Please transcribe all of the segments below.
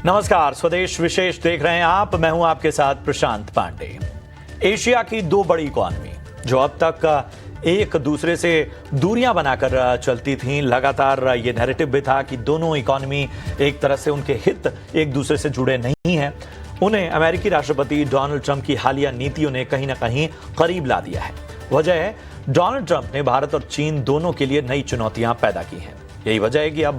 नमस्कार, स्वदेश विशेष देख रहे हैं आप। मैं हूं आपके साथ प्रशांत पांडे। एशिया की दो बड़ी इकॉनमी जो अब तक एक दूसरे से दूरियां बनाकर चलती थीं, लगातार ये नैरेटिव भी था कि दोनों इकॉनमी एक तरह से उनके हित एक दूसरे से जुड़े नहीं हैं। उन्हें अमेरिकी राष्ट्रपति डोनाल्ड ट्रंप की हालिया नीतियों ने कहीं ना कहीं करीब ला दिया है। वजह है, डोनाल्ड ट्रंप ने भारत और चीन दोनों के लिए नई चुनौतियां पैदा की हैं। यही वजह है कि अब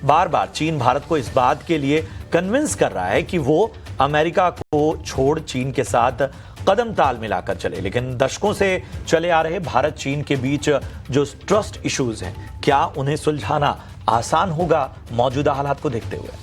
बार बार चीन भारत को इस बात के लिए कन्विंस कर रहा है कि वो अमेरिका को छोड़ चीन के साथ कदम ताल मिलाकर चले। लेकिन दशकों से चले आ रहे भारत चीन के बीच जो ट्रस्ट इश्यूज हैं, क्या उन्हें सुलझाना आसान होगा मौजूदा हालात को देखते हुए?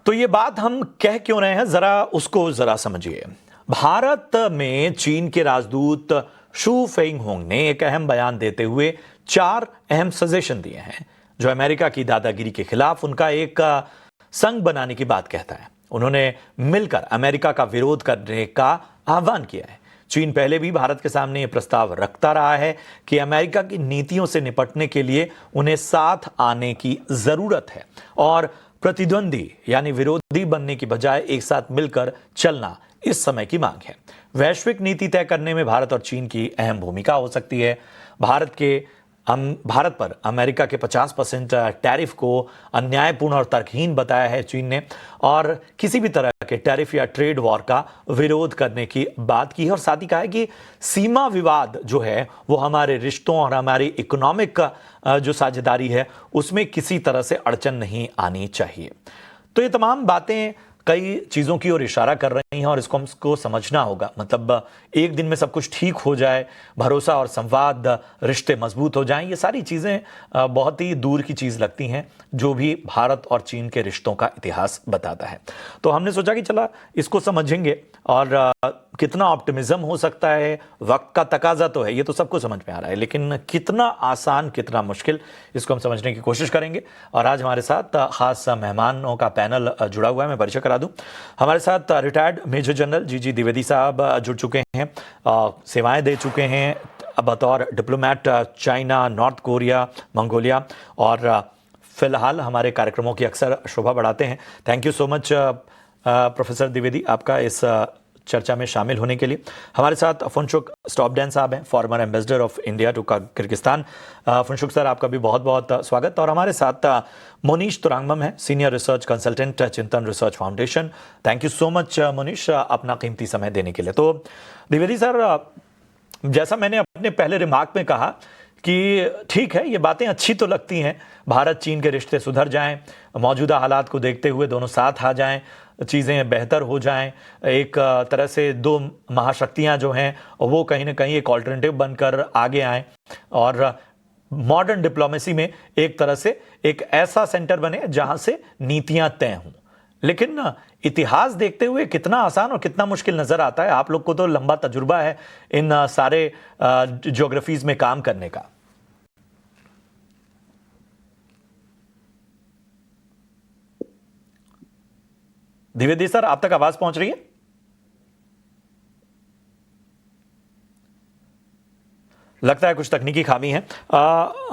तो ये बात हम कह क्यों रहे हैं, उसको जरा समझिए। भारत में चीन के राजदूत शू फेंगहोंग ने एक अहम बयान देते हुए 4 अहम सजेशन दिए हैं जो अमेरिका की दादागिरी के खिलाफ उनका एक संघ बनाने की बात कहता है। उन्होंने मिलकर अमेरिका का विरोध करने का आह्वान किया है। चीन पहले भी भारत के सामने यह प्रस्ताव रखता रहा है कि अमेरिका की नीतियों से निपटने के लिए उन्हें साथ आने की जरूरत है और प्रतिद्वंदी यानी विरोधी बनने की बजाय एक साथ मिलकर चलना इस समय की मांग है। वैश्विक नीति तय करने में भारत और चीन की अहम भूमिका हो सकती है। भारत पर अमेरिका के 50% टैरिफ को अन्यायपूर्ण और तर्कहीन बताया है चीन ने, और किसी भी तरह के टैरिफ या ट्रेड वॉर का विरोध करने की बात की है। और साथ ही कहा है कि सीमा विवाद जो है वो हमारे रिश्तों और हमारी इकोनॉमिक जो साझेदारी है उसमें किसी तरह से अड़चन नहीं आनी चाहिए। तो ये तमाम बातें कई चीज़ों की ओर इशारा कर रही हैं और इसको हमको समझना होगा। मतलब एक दिन में सब कुछ ठीक हो जाए, भरोसा और संवाद, रिश्ते मजबूत हो जाएं, ये सारी चीज़ें बहुत ही दूर की चीज़ लगती हैं जो भी भारत और चीन के रिश्तों का इतिहास बताता है। तो हमने सोचा कि चला इसको समझेंगे और कितना ऑप्टिमिज्म हो सकता है, वक्त का तकाजा तो है, ये तो सबको समझ में आ रहा है, लेकिन कितना आसान कितना मुश्किल, इसको हम समझने की कोशिश करेंगे। और आज हमारे साथ खास मेहमानों का पैनल जुड़ा हुआ है। मैं परिचय करा दूं, हमारे साथ रिटायर्ड मेजर जनरल जी द्विवेदी साहब जुड़ चुके हैं, सेवाएं दे चुके हैं बतौर diplomat China, north Korea, Mongolia, और फिलहाल हमारे कार्यक्रमों की अक्सर शोभा बढ़ाते हैं। Thank you so much professor Dwivedi आपका इस चर्चा में शामिल होने के लिए। हमारे साथ फुनसुक स्टोब्सडैन साहब हैं, former ambassador of India to Kyrgyzstan. Phunchok sir, आपका भी बहुत बहुत स्वागत। और हमारे साथ मोनीश तुरांगमम है, सीनियर रिसर्च कंसल्टेंट, चिंतन research foundation. Thank you so much Monish अपना कीमती समय देने के लिए। तो द्विवेदी सर, जैसा मैंने अपने पहले रिमार्क में कहा कि ठीक है, ये बातें अच्छी तो लगती हैं, भारत चीन के रिश्ते सुधर जाएं, मौजूदा हालात को देखते हुए दोनों साथ आ जाएं, चीज़ें बेहतर हो जाएं, एक तरह से दो महाशक्तियां जो हैं वो कहीं ना कहीं एक ऑल्टरनेटिव बनकर आगे आएं और मॉडर्न डिप्लोमेसी में एक तरह से एक ऐसा सेंटर बने जहां से नीतियां तय हों। लेकिन इतिहास देखते हुए कितना आसान और कितना मुश्किल नजर आता है। आप लोग को तो लंबा तजुर्बा है इन सारे ज्योग्राफीज में काम करने का। द्विवेदी सर, आप तक आवाज पहुंच रही है? लगता है कुछ तकनीकी खामी है।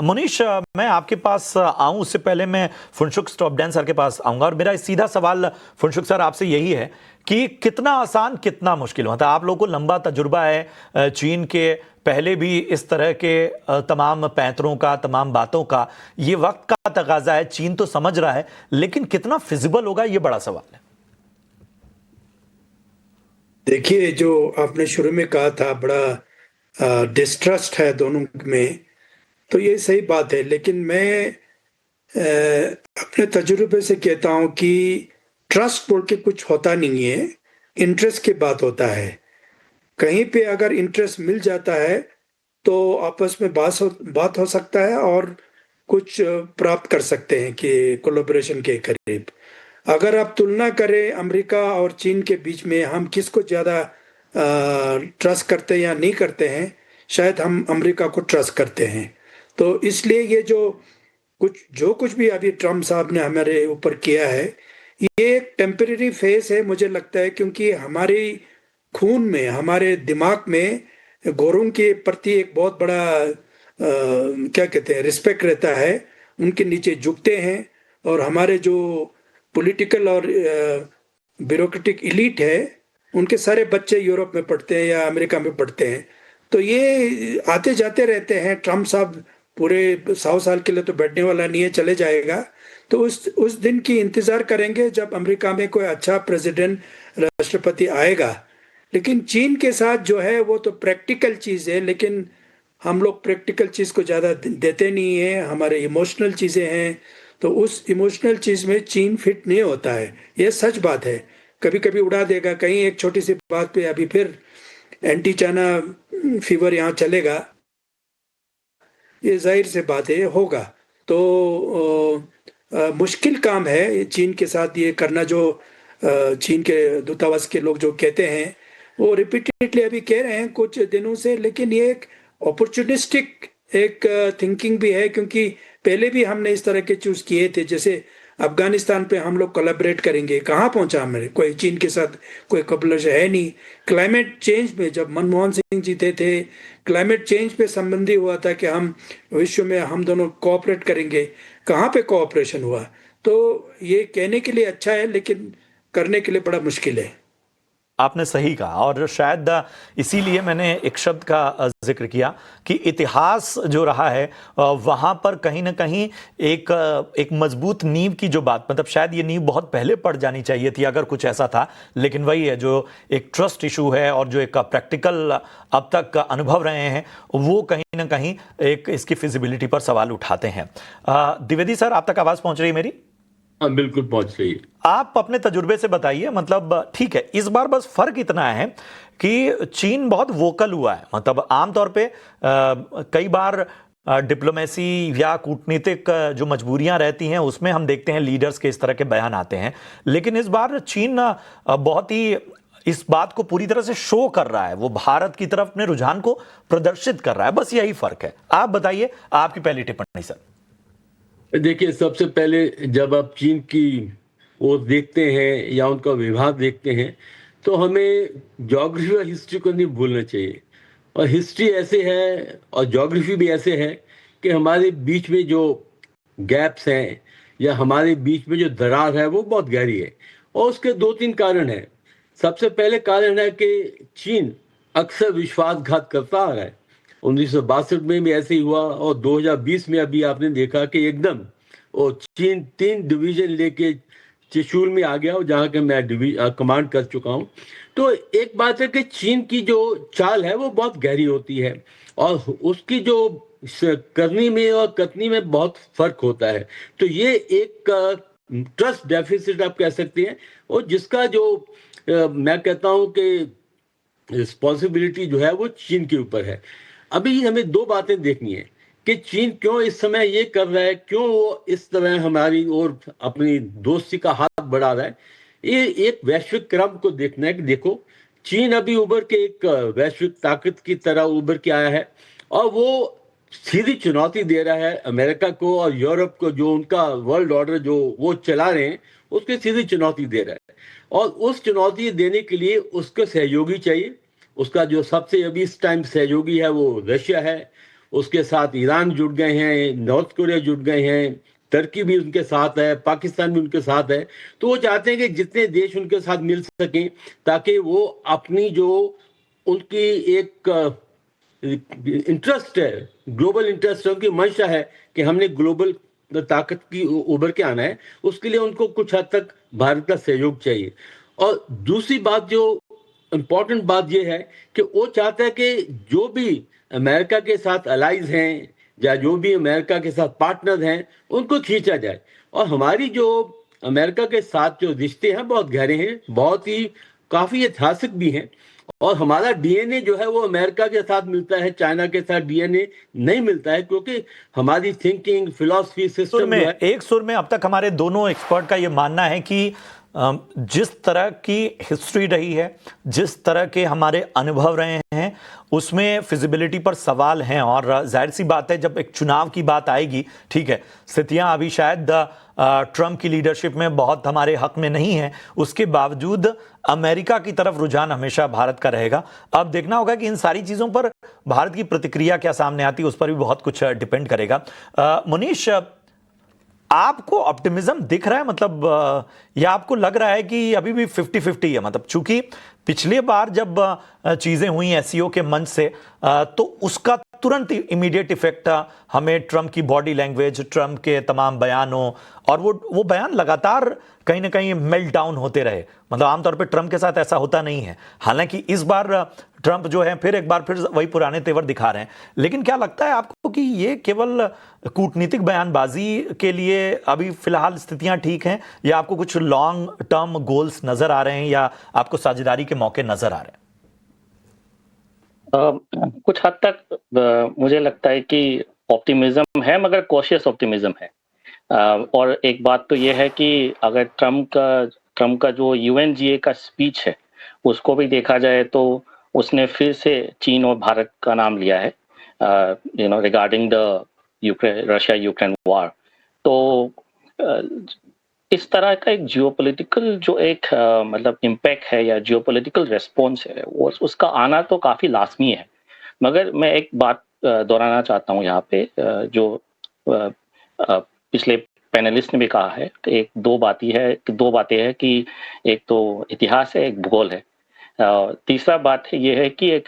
मुनीश, मैं आपके पास आऊं उससे पहले मैं फुनसुक स्टोब्सडैन सर के पास आऊंगा, और मेरा सीधा सवाल फुनसुक सर आपसे यही है कि कितना आसान कितना मुश्किल होता है। आप लोगों को लंबा तजुर्बा है चीन के, पहले भी इस तरह के तमाम पैंतरों का, तमाम बातों का, ये वक्त का तकाजा है, चीन तो समझ रहा है, लेकिन कितना फिजिबल होगा ये बड़ा सवाल है। देखिए, जो आपने शुरू में कहा था बड़ा डिस्ट्रस्ट है दोनों में, तो ये सही बात है। लेकिन मैं अपने तजुर्बे से कहता हूं कि ट्रस्ट बोल के कुछ होता नहीं है, इंटरेस्ट की बात होता है। कहीं पे अगर इंटरेस्ट मिल जाता है तो आपस में बात हो सकता है और कुछ प्राप्त कर सकते हैं कि कोलैबोरेशन के करीब। अगर आप तुलना करें अमेरिका और चीन के बीच में, हम किसको ज़्यादा ट्रस्ट करते हैं या नहीं करते हैं, शायद हम अमेरिका को ट्रस्ट करते हैं। तो इसलिए ये जो कुछ भी अभी ट्रम्प साहब ने हमारे ऊपर किया है, ये एक टेम्परेरी फेस है मुझे लगता है, क्योंकि हमारे खून में, हमारे दिमाग में गोरों के प्रति एक बहुत बड़ा क्या कहते हैं, रिस्पेक्ट रहता है, उनके नीचे झुकते हैं। और हमारे जो पॉलिटिकल और ब्यूरोक्रेटिक इलीट है, उनके सारे बच्चे यूरोप में पढ़ते हैं या अमेरिका में पढ़ते हैं। तो ये आते जाते रहते हैं। ट्रम्प साहब पूरे 100 साल के लिए तो बैठने वाला नहीं है, चले जाएगा। तो उस दिन की इंतजार करेंगे जब अमेरिका में कोई अच्छा प्रेसिडेंट, राष्ट्रपति आएगा। लेकिन चीन के साथ जो है वो तो प्रैक्टिकल चीज है, लेकिन हम लोग प्रैक्टिकल चीज को ज्यादा देते नहीं है, हमारे इमोशनल चीजें हैं। तो उस इमोशनल चीज में चीन फिट नहीं होता है, ये सच बात है। कभी कभी उड़ा देगा, कहीं एक छोटी सी बात पे अभी फिर एंटी चाइना फीवर यहाँ चलेगा, ये जाहिर से बात है, होगा। तो मुश्किल काम है चीन के साथ ये करना, जो चीन के दूतावास के लोग जो कहते हैं, वो रिपीटेडली अभी कह रहे हैं कुछ दिनों से। लेकिन ये एक अपॉर्चुनिस्टिक एक थिंकिंग भी है, क्योंकि पहले भी हमने इस तरह के चूज किए थे। जैसे अफगानिस्तान पे हम लोग कोलैबोरेट करेंगे, कहाँ पहुंचा हमारे, कोई चीन के साथ कोई कोलैबोरेशन है नहीं। क्लाइमेट चेंज में जब मनमोहन सिंह जीते थे, क्लाइमेट चेंज पे संबंधी हुआ था कि हम विश्व में हम दोनों कोऑपरेट करेंगे, कहाँ पे कोऑपरेशन हुआ। तो ये कहने के लिए अच्छा है, लेकिन करने के लिए बड़ा मुश्किल है। आपने सही कहा, और शायद इसीलिए मैंने एक शब्द का जिक्र किया कि इतिहास जो रहा है वहां पर कहीं ना कहीं एक मजबूत नींव की जो बात, मतलब शायद ये नींव बहुत पहले पड़ जानी चाहिए थी अगर कुछ ऐसा था। लेकिन वही है, जो एक ट्रस्ट इशू है और जो एक प्रैक्टिकल अब तक अनुभव रहे हैं, वो कहीं ना कहीं एक इसकी फिजिबिलिटी पर सवाल उठाते हैं। द्विवेदी सर, आप तक आवाज पहुंच रही है मेरी? हाँ, बिल्कुल पहुंच रही है। आप अपने तजुर्बे से बताइए, मतलब ठीक है, इस बार बस फर्क इतना है कि चीन बहुत वोकल हुआ है। मतलब आमतौर पे कई बार डिप्लोमेसी या कूटनीतिक जो मजबूरियां रहती हैं उसमें हम देखते हैं लीडर्स के इस तरह के बयान आते हैं, लेकिन इस बार चीन बहुत ही इस बात को पूरी तरह से शो कर रहा है, वो भारत की तरफ अपने रुझान को प्रदर्शित कर रहा है। बस यही फर्क है। आप बताइए, आपकी पहली टिप्पणी सर। देखिए, सबसे पहले जब आप चीन की ओर देखते हैं या उनका व्यवहार देखते हैं, तो हमें ज्योग्राफी और हिस्ट्री को नहीं भूलना चाहिए। और हिस्ट्री ऐसे है और ज्योग्राफी भी ऐसे है कि हमारे बीच में जो गैप्स हैं या हमारे बीच में जो दरार है वो बहुत गहरी है। और उसके 2-3 कारण हैं। सबसे पहले कारण है कि चीन अक्सर विश्वासघात करता आ रहा है। 1962 में भी ऐसे ही हुआ, और 2020 में अभी आपने देखा कि एकदम वो चीन 3 डिवीजन लेके त्रिशूल में आ गया, जहाँ के मैं कमांड कर चुका हूँ। तो एक बात है कि चीन की जो चाल है वो बहुत गहरी होती है, और उसकी जो करनी में और कथनी में बहुत फर्क होता है। तो ये एक ट्रस्ट डेफिसिट आप कह सकते हैं, और जिसका जो मैं कहता हूँ कि रिस्पॉन्सिबिलिटी जो है वो चीन के ऊपर है। अभी हमें 2 बातें देखनी है कि चीन क्यों इस समय ये कर रहा है, क्यों वो इस तरह हमारी ओर अपनी दोस्ती का हाथ बढ़ा रहा है। ये एक वैश्विक क्रम को देखना है कि देखो, चीन अभी उभर के एक वैश्विक ताकत की तरह उभर के आया है, और वो सीधी चुनौती दे रहा है अमेरिका को और यूरोप को, जो उनका वर्ल्ड ऑर्डर जो वो चला रहे हैं उसके सीधी चुनौती दे रहा है। और उस चुनौती देने के लिए उसको सहयोगी चाहिए। उसका जो सबसे अभी इस टाइम सहयोगी है वो रशिया है, उसके साथ ईरान जुड़ गए हैं, नॉर्थ कोरिया जुड़ गए हैं, टर्की भी उनके साथ है, पाकिस्तान भी उनके साथ है। तो वो चाहते हैं कि जितने देश उनके साथ मिल सकें, ताकि वो अपनी जो उनकी एक इंटरेस्ट है, ग्लोबल इंटरेस्ट है, उनकी मंशा है कि हमने ग्लोबल ताकत की उभर के आना है, उसके लिए उनको कुछ हद तक भारत का सहयोग चाहिए। और दूसरी बात, जो इम्पोर्टेंट बात यह है कि वो चाहता है कि जो भी अमेरिका के साथ अलाइज हैं या जो भी अमेरिका के साथ पार्टनर हैं, उनको खींचा जाए। और हमारी जो अमेरिका के साथ जो रिश्ते हैं बहुत गहरे हैं, बहुत ही काफ़ी ऐतिहासिक भी हैं। और हमारा डीएनए जो है वो अमेरिका के साथ मिलता है, चाइना के साथ डीएनए नहीं मिलता है, क्योंकि हमारी थिंकिंग, फिलॉसफी, सिस्टम जो है एक सुर में अब तक हमारे दोनों एक्सपर्ट का ये मानना है कि जिस तरह की हिस्ट्री रही है, जिस तरह के हमारे अनुभव रहे हैं, उसमें फिजिबिलिटी पर सवाल हैं। और जाहिर सी बात है, जब एक चुनाव की बात आएगी, ठीक है, स्थितियां अभी शायद ट्रंप की लीडरशिप में बहुत हमारे हक में नहीं है, उसके बावजूद अमेरिका की तरफ रुझान हमेशा भारत का रहेगा। अब देखना होगा कि इन सारी चीज़ों पर भारत की प्रतिक्रिया क्या सामने आती है, उस पर भी बहुत कुछ डिपेंड करेगा। मुनीश, आपको ऑप्टिमिज्म दिख रहा है, मतलब या आपको लग रहा है कि अभी भी 50-50 है? मतलब चूंकि पिछली बार जब चीजें हुई एससीओ के मंच से, तो उसका तुरंत इमीडिएट इफेक्ट हमें ट्रंप की बॉडी लैंग्वेज, ट्रंप के तमाम बयानों, और वो बयान लगातार कहीं ना कहीं मेल्ट डाउन होते रहे। मतलब आमतौर पे ट्रंप के साथ ऐसा होता नहीं है। हालांकि इस बार ट्रंप जो है फिर एक बार फिर वही पुराने तेवर दिखा रहे हैं। लेकिन क्या लगता है आपको कि ये केवल कूटनीतिक बयानबाजी के लिए अभी फिलहाल स्थितियां ठीक हैं, या आपको कुछ लॉन्ग टर्म गोल्स नजर आ रहे हैं, या आपको साझेदारी के मौके नजर आ रहे हैं? कुछ हद तक मुझे लगता है कि ऑप्टिमिज्म है, मगर कॉशियस ऑप्टिमिज्म है। और एक बात तो ये है कि अगर ट्रम्प का जो यूएनजीए का स्पीच है, उसको भी देखा जाए तो उसने फिर से चीन और भारत का नाम लिया है, regarding the Russia Ukraine war. तो इस तरह का एक जियोपॉलिटिकल जो एक मतलब इम्पैक्ट है या जियोपॉलिटिकल रेस्पॉन्स है, वो उसका आना तो काफ़ी लाजमी है। मगर मैं एक बात दोहराना चाहता हूँ यहाँ पे, जो पिछले पैनलिस्ट ने भी कहा है कि दो बातें हैं कि एक तो इतिहास है, एक भूगोल है। तीसरा बात है ये है कि एक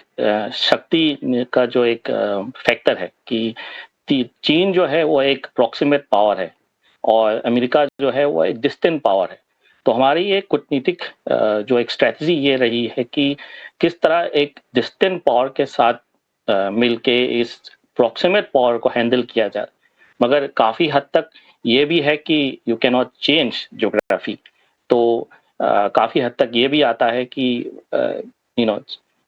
शक्ति का जो एक फैक्टर है कि चीन जो है वो एक प्रॉक्सिमेट पावर है और अमेरिका जो है वो एक डिस्टेंट पावर है। तो हमारी ये कूटनीतिक जो एक स्ट्रेटजी ये रही है कि किस तरह एक डिस्टेंट पावर के साथ मिलके इस प्रॉक्सिमेट पावर को हैंडल किया जाए। मगर काफ़ी हद तक ये भी है कि you can not change geography. तो काफ़ी हद तक ये भी आता है कि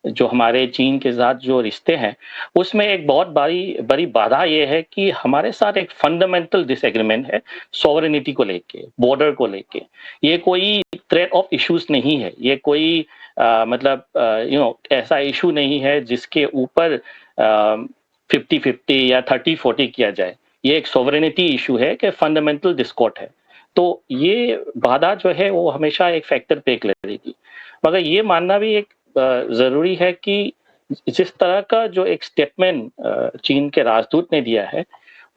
जो हमारे चीन के साथ जो रिश्ते हैं, उसमें एक बहुत बड़ी बाधा ये है कि हमारे साथ एक फंडामेंटल डिसएग्रीमेंट है सॉवरेनिटी को लेके, बॉर्डर को लेके। ये कोई थ्रेट ऑफ इश्यूज नहीं है, ये कोई मतलब ऐसा इशू नहीं है जिसके ऊपर 50-50 या 30-40 किया जाए। ये एक सॉवरेनिटी इशू है कि फंडामेंटल डिस्कॉर्ड है। तो ये बाधा जो है वो हमेशा एक फैक्टर पे करेगी। मगर ये मानना भी एक जरूरी है कि जिस तरह का जो एक स्टेटमेंट चीन के राजदूत ने दिया है,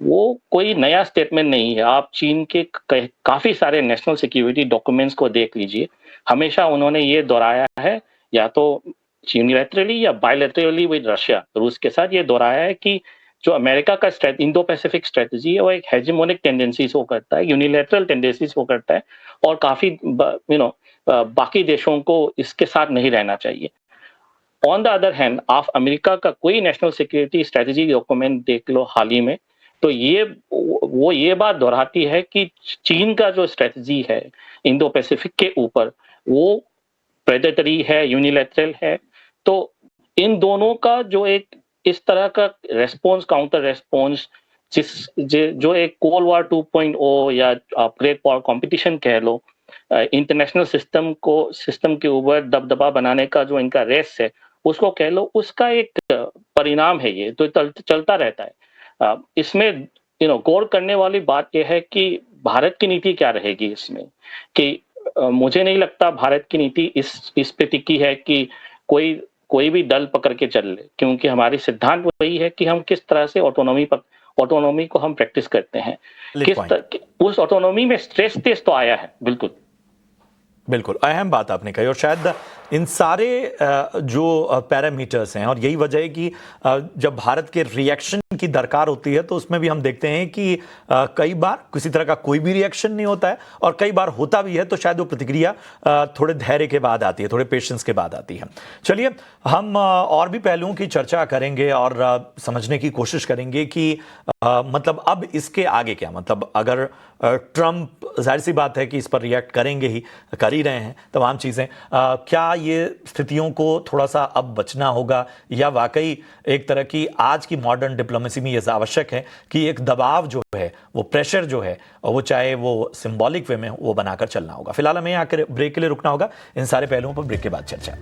वो कोई नया स्टेटमेंट नहीं है। आप चीन के काफी सारे नेशनल सिक्योरिटी डॉक्यूमेंट्स को देख लीजिए, हमेशा उन्होंने ये दोहराया है, या तो यूनिलैटरली या बायलैटरली विद रशिया, रूस के साथ, ये दोहराया है कि जो अमेरिका का इंडो पैसिफिक स्ट्रेटजी है वो एक हेजेमोनिक टेंडेंसी शो करता है, यूनिलैटरल टेंडेंसी शो करता है, और काफी बाकी देशों को इसके साथ नहीं रहना चाहिए। ऑन द अदर हैंड, आप अमेरिका का कोई नेशनल सिक्योरिटी स्ट्रेटजी डॉक्यूमेंट देख लो हाल ही में, तो ये बात दोहराती है कि चीन का जो स्ट्रेटजी है इंडो पैसिफिक के ऊपर, वो प्रेडेटरी है, यूनिलैटरल है। तो इन दोनों का जो एक इस तरह का रेस्पॉन्स, काउंटर रेस्पॉन्स, जो एक कोल्ड वॉर 2.0 या आप ग्रेट पावर कंपटीशन कह लो, इंटरनेशनल सिस्टम के ऊपर दबदबा बनाने का जो इनका रेस है, उसको कह लो, उसका एक परिणाम है। ये तो चलता रहता है। इसमें गौर करने वाली बात यह है कि भारत की नीति क्या रहेगी इसमें, कि मुझे नहीं लगता भारत की नीति इस पे टिकी है कि कोई भी दल पकड़ के चल ले, क्योंकि हमारी सिद्धांत वही है कि हम किस तरह से ऑटोनॉमी को हम प्रैक्टिस करते हैं, उस ऑटोनॉमी में स्ट्रेस टेस्ट तो आया है। बिल्कुल अहम बात आपने कही, और शायद इन सारे जो पैरामीटर्स हैं, और यही वजह है कि जब भारत के रिएक्शन की दरकार होती है, तो उसमें भी हम देखते हैं कि कई बार किसी तरह का कोई भी रिएक्शन नहीं होता है, और कई बार होता भी है तो शायद वो प्रतिक्रिया थोड़े धैर्य के बाद आती है, थोड़े पेशेंस के बाद आती है। चलिए, हम और भी पहलुओं की चर्चा करेंगे और समझने की कोशिश करेंगे कि मतलब अब इसके आगे क्या, मतलब अगर ट्रंप, जाहिर सी बात है कि इस पर रिएक्ट करेंगे ही, कर ही ही रहे हैं तमाम चीज़ें। क्या ये स्थितियों को थोड़ा सा अब बचना होगा, या वाकई एक तरह की आज की मॉडर्न डिप्लोमेसी में ये आवश्यक है कि एक दबाव जो है, वो प्रेशर जो है, वो चाहे वो सिंबॉलिक वे में वो बनाकर चलना होगा? फिलहाल हमें आकर ब्रेक के लिए रुकना होगा। इन सारे पहलुओं पर ब्रेक के बाद चर्चा।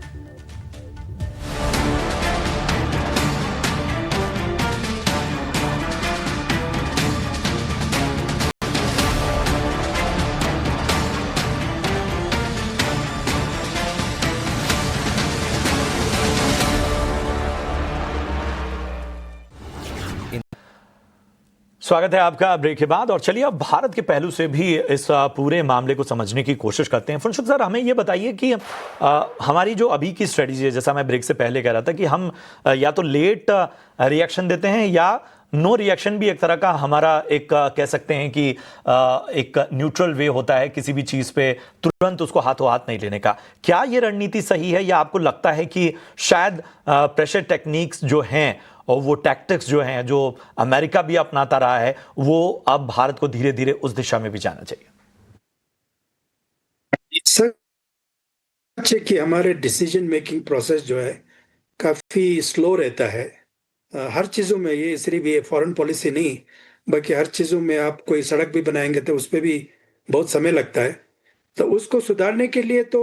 स्वागत है आपका ब्रेक के बाद। और चलिए अब भारत के पहलू से भी इस पूरे मामले को समझने की कोशिश करते हैं। फुनसुक सर, हमें ये बताइए कि हमारी जो अभी की स्ट्रेटजी है, जैसा मैं ब्रेक से पहले कह रहा था कि हम या तो लेट रिएक्शन देते हैं या नो रिएक्शन भी एक तरह का हमारा एक कह सकते हैं कि एक न्यूट्रल वे होता है किसी भी चीज़ पे तुरंत उसको हाथों हाथ नहीं लेने का। क्या ये रणनीति सही है, या आपको लगता है कि शायद प्रेशर टेक्निक्स जो हैं और वो टैक्टिक्स जो हैं जो अमेरिका भी अपनाता रहा है, वो अब भारत को धीरे धीरे उस दिशा में भी जाना चाहिए? सच है कि हमारे डिसीजन मेकिंग प्रोसेस जो है काफी स्लो रहता है। हर चीजों में, ये सिर्फ ये फॉरेन पॉलिसी नहीं, बल्कि हर चीजों में आप कोई सड़क भी बनाएंगे तो उस पर भी बहुत समय लगता है। तो उसको सुधारने के लिए तो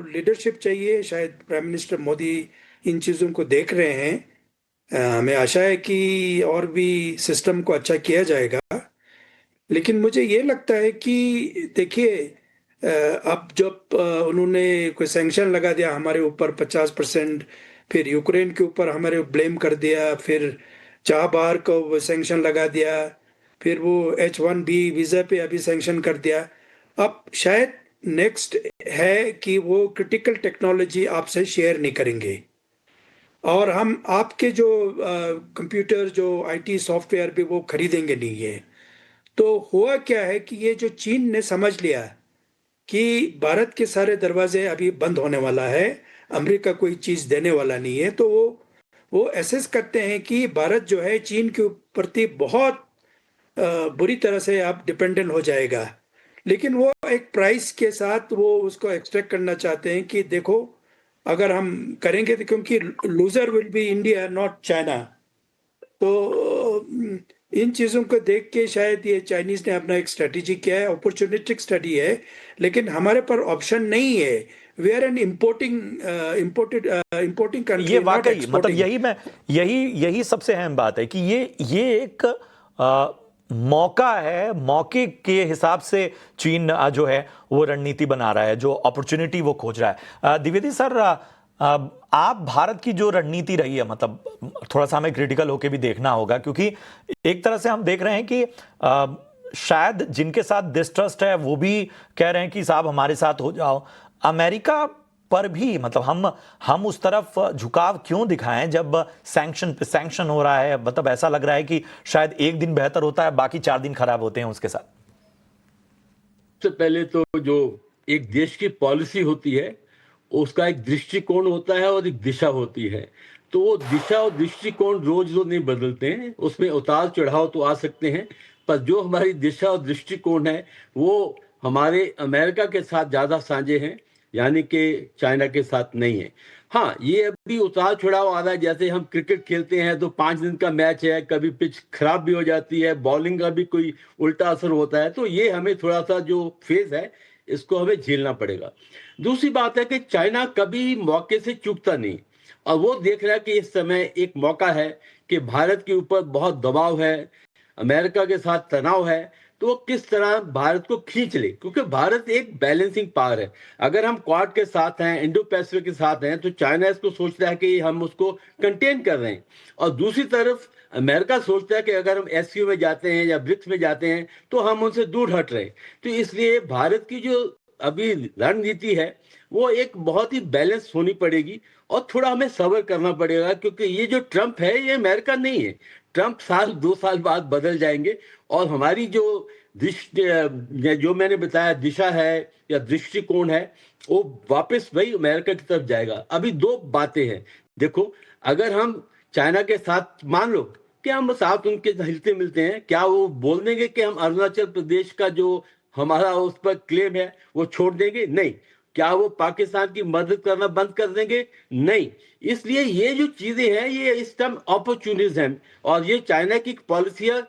लीडरशिप चाहिए। शायद प्राइम मिनिस्टर मोदी इन चीजों को देख रहे हैं। हमें आशा है कि और भी सिस्टम को अच्छा किया जाएगा। लेकिन मुझे ये लगता है कि देखिए, अब जब उन्होंने कोई सैंक्शन लगा दिया हमारे ऊपर 50%, फिर यूक्रेन के ऊपर हमारे ब्लेम कर दिया, फिर चाबहार को सैंक्शन लगा दिया, फिर वो H1B वीजा पे अभी सैंक्शन कर दिया। अब शायद नेक्स्ट है कि वो क्रिटिकल टेक्नोलॉजी आपसे शेयर नहीं करेंगे, और हम आपके जो कंप्यूटर, जो IT सॉफ्टवेयर भी वो खरीदेंगे नहीं है। तो हुआ क्या है कि ये जो चीन ने समझ लिया कि भारत के सारे दरवाजे अभी बंद होने वाला है, अमेरिका कोई चीज देने वाला नहीं है, तो वो एसेस करते हैं कि भारत जो है चीन के प्रति बहुत बुरी तरह से आप डिपेंडेंट हो जाएगा। लेकिन वो एक प्राइस के साथ वो उसको एक्सट्रैक्ट करना चाहते हैं कि देखो, अगर हम करेंगे तो, क्योंकि loser will be India not China. तो इन चीज़ों को देख के शायद ये चाइनीज ने अपना एक स्ट्रेटेजी किया है, अपॉर्चुनिस्टिक स्टडी है, लेकिन हमारे पर ऑप्शन नहीं है। We are an importing country. ये वाकई मतलब यही सबसे अहम बात है कि ये एक मौका है, मौके के हिसाब से चीन जो है वो रणनीति बना रहा है, जो अपॉर्चुनिटी वो खोज रहा है। द्विवेदी सर, आप भारत की जो रणनीति रही है, मतलब थोड़ा सा हमें क्रिटिकल होकर भी देखना होगा, क्योंकि एक तरह से हम देख रहे हैं कि शायद जिनके साथ डिस्ट्रस्ट है वो भी कह रहे हैं कि साहब हमारे साथ हो जाओ। अमेरिका पर भी मतलब हम उस तरफ झुकाव क्यों दिखाएं जब सैंक्शन पे सैंक्शन हो रहा है? मतलब ऐसा लग रहा है कि शायद एक दिन बेहतर होता है, बाकी 4 दिन खराब होते हैं उसके साथ। सबसे पहले तो जो एक देश की पॉलिसी होती है उसका एक दृष्टिकोण होता है और एक दिशा होती है। तो वो दिशा और दृष्टिकोण रोज रोज नहीं बदलते हैं, उसमें उतार चढ़ाव तो आ सकते हैं, पर जो हमारी दिशा और दृष्टिकोण है वो हमारे अमेरिका के साथ ज्यादा साझे हैं, यानी कि चाइना के साथ नहीं है। हाँ, ये अभी उतार चढ़ाव आ रहा है। जैसे हम क्रिकेट खेलते हैं तो 5 दिन का मैच है, कभी पिच खराब भी हो जाती है, बॉलिंग का भी कोई उल्टा असर होता है, तो ये हमें थोड़ा सा जो फेज है इसको हमें झेलना पड़ेगा। दूसरी बात है कि चाइना कभी मौके से चूकता नहीं, और वो देख रहा है कि इस समय एक मौका है कि भारत के ऊपर बहुत दबाव है, अमेरिका के साथ तनाव है, तो वो किस तरह भारत को खींच ले, क्योंकि भारत एक बैलेंसिंग पावर है। अगर हम क्वाड के साथ हैं, इंडो पैसिफिक के साथ हैं, तो चाइना इसको सोचता है कि हम उसको कंटेन कर रहे हैं, और दूसरी तरफ अमेरिका सोचता है कि अगर हम एससीओ में जाते हैं या ब्रिक्स में जाते हैं तो हम उनसे दूर हट रहे हैं। तो इसलिए भारत की जो अभी रणनीति है वो एक बहुत ही बैलेंस होनी पड़ेगी, और थोड़ा हमें सब्र करना पड़ेगा, क्योंकि ये जो ट्रंप है ये अमेरिका नहीं है। ट्रंप 1-2 साल बाद बदल जाएंगे, और हमारी जो जो मैंने बताया दिशा है या दृष्टिकोण है वो वापस वही अमेरिका की तरफ जाएगा। अभी 2 बातें हैं। देखो, अगर हम चाइना के साथ मान लो कि हम साथ उनके हिलते मिलते हैं, क्या वो बोल देंगे कि हम अरुणाचल प्रदेश का जो हमारा उस पर क्लेम है वो छोड़ देंगे? नहीं, क्या वो पाकिस्तान की मदद करना बंद कर देंगे? नहीं। इसलिए ये जो चीजें हैं, ये इस टाइम अपॉर्चुनिज्म, और ये चाइना की पॉलिसी है,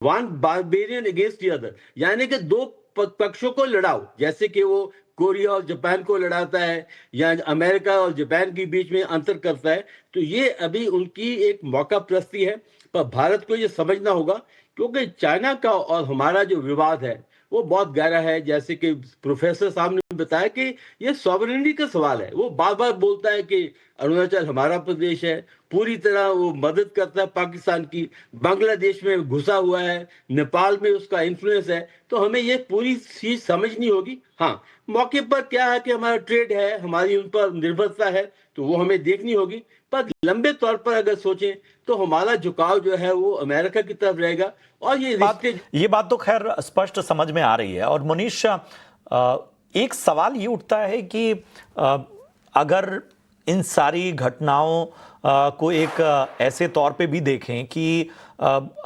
one barbarian against the other, यानी कि दो पक्षों को लड़ाओ, जैसे कि वो कोरिया और जापान को लड़ाता है या अमेरिका और जापान के बीच में अंतर करता है। तो ये अभी उनकी एक मौका प्रस्ती है, पर भारत को ये समझना होगा, क्योंकि चाइना का और हमारा जो विवाद है वो बहुत गहरा है। जैसे कि प्रोफेसर साहब ने बताया कि ये सॉवरेनिटी का सवाल है। वो बार बार बोलता है कि अरुणाचल हमारा प्रदेश है, पूरी तरह वो मदद करता है पाकिस्तान की, बांग्लादेश में घुसा हुआ है, नेपाल में उसका इन्फ्लुएंस है। तो हमें ये पूरी चीज समझनी होगी। हाँ, मौके पर क्या है कि हमारा ट्रेड है, हमारी उन पर निर्भरता है, तो वो हमें देखनी होगी। पर लंबे तौर पर अगर सोचें तो हमारा झुकाव जो है वो अमेरिका की तरफ रहेगा। और ये बात तो खैर स्पष्ट समझ में आ रही है। और मुनीश, एक सवाल ये उठता है कि अगर इन सारी घटनाओं को एक ऐसे तौर पे भी देखें कि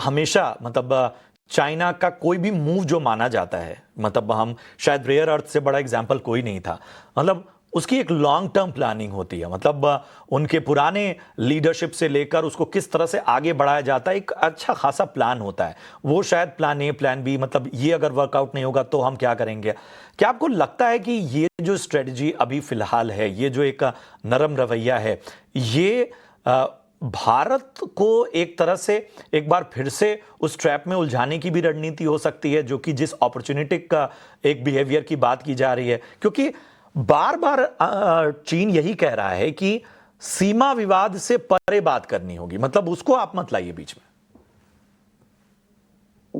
हमेशा मतलब चाइना का कोई भी मूव जो माना जाता है, मतलब हम शायद रेयर अर्थ से बड़ा एग्जाम्पल कोई नहीं था, मतलब उसकी एक लॉन्ग टर्म प्लानिंग होती है। मतलब उनके पुराने लीडरशिप से लेकर उसको किस तरह से आगे बढ़ाया जाता है, एक अच्छा खासा प्लान होता है। वो शायद प्लान ए, प्लान बी, मतलब ये अगर वर्कआउट नहीं होगा तो हम क्या करेंगे। क्या आपको लगता है कि ये जो स्ट्रेटजी अभी फिलहाल है, ये जो एक नरम रवैया है, ये भारत को एक तरह से एक बार फिर से उस ट्रैप में उलझाने की भी रणनीति हो सकती है, जो कि जिस अपॉर्चुनिटी का एक बिहेवियर की बात की जा रही है? क्योंकि बार बार चीन यही कह रहा है कि सीमा विवाद से परे बात करनी होगी, मतलब उसको आप मत लाइए बीच में।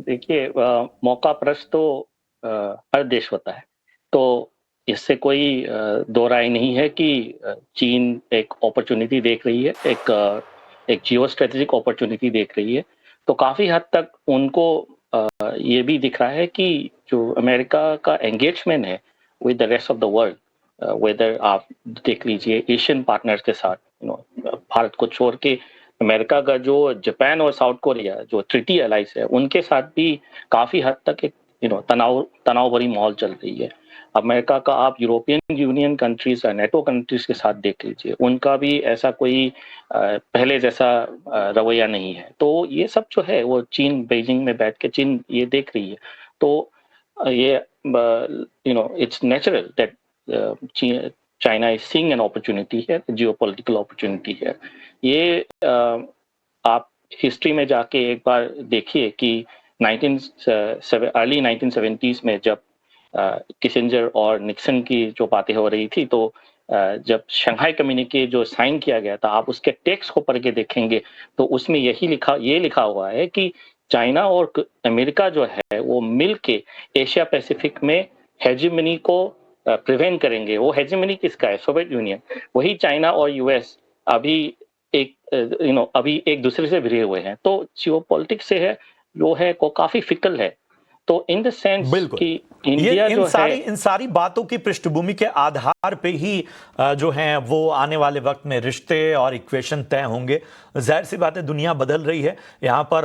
देखिए, मौका प्रश्न तो हर देश होता है, तो इससे कोई दो राय नहीं है कि चीन एक अपॉर्चुनिटी देख रही है, एक जियो स्ट्रेटेजिक अपॉर्चुनिटी देख रही है। तो काफी हद तक उनको ये भी दिख रहा है कि जो अमेरिका का एंगेजमेंट है with the rest of the world, whether आप देख लीजिए एशियन पार्टनर्स के साथ, भारत को छोड़ के अमेरिका का जो जापान और साउथ कोरिया जो ट्रीटी एलाइज है, उनके साथ भी काफी हद तक एक तनाव भरी माहौल चल रही है। अमेरिका का आप European union countries, NATO countries के साथ देख लीजिए, उनका भी ऐसा कोई पहले जैसा रवैया नहीं है। तो ये सब जो है वो चीन बीजिंग में बैठ के चीन ये देख रही है। तो ये it's natural that China is seeing an opportunity here, a geopolitical opportunity here. ये आप हिस्ट्री में जाके एक बार देखिए कि अर्ली 1970s में जब किसिंजर और निक्सन की जो बातें हो रही थी, तो जब शंघाई कम्युनिके जो साइन किया गया था, आप उसके टेक्स्ट को पढ़ के देखेंगे तो उसमें ये लिखा हुआ है कि चाइना और अमेरिका जो है वो मिल के एशिया पैसिफिक में हेजेमनी को प्रिवेंट करेंगे। वो हेजेमनी किसका है? Soviet union. वही चाइना और यूएस अभी एक दूसरे से भिड़े हुए हैं। तो जियोपॉलिटिक्स से है वो है को काफी फिकल है। तो इन द सेंस कि इंडिया जो है, इन सारी बातों की पृष्ठभूमि के आधार पे ही जो हैं वो आने वाले वक्त में रिश्ते और इक्वेशन तय होंगे। जाहिर सी बात है, दुनिया बदल रही है, यहाँ पर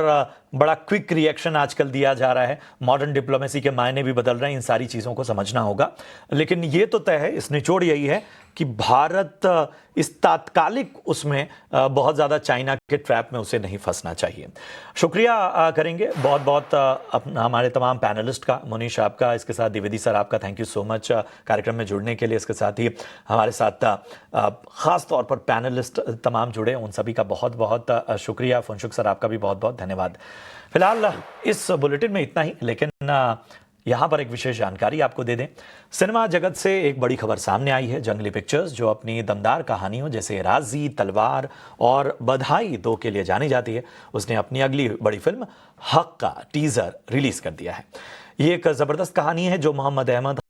बड़ा क्विक रिएक्शन आजकल दिया जा रहा है, मॉडर्न डिप्लोमेसी के मायने भी बदल रहे हैं, इन सारी चीज़ों को समझना होगा। लेकिन ये तो तय है, इस निचोड़ यही है कि भारत इस तात्कालिक उसमें बहुत ज़्यादा चाइना के ट्रैप में उसे नहीं फंसना चाहिए। शुक्रिया करेंगे बहुत बहुत हमारे तमाम पैनलिस्ट का, मुनीश आपका, इसके साथ द्विवेदी सर आपका, थैंक यू सो मच कार्यक्रम में जुड़ने के लिए। इसके साथ ही हमारे साथ ख़ास तौर पर पैनलिस्ट तमाम जुड़े, उन सभी का बहुत बहुत शुक्रिया। फुनशुक सर आपका भी बहुत बहुत धन्यवाद। फिलहाल इस बुलेटिन में इतना ही, लेकिन यहाँ पर एक विशेष जानकारी आपको दे दें। सिनेमा जगत से एक बड़ी खबर सामने आई है। जंगली पिक्चर्स, जो अपनी दमदार कहानियों जैसे राजी, तलवार और बधाई 2 के लिए जानी जाती है, उसने अपनी अगली बड़ी फिल्म हक का टीजर रिलीज कर दिया है। ये एक जबरदस्त कहानी है जो मोहम्मद अहमद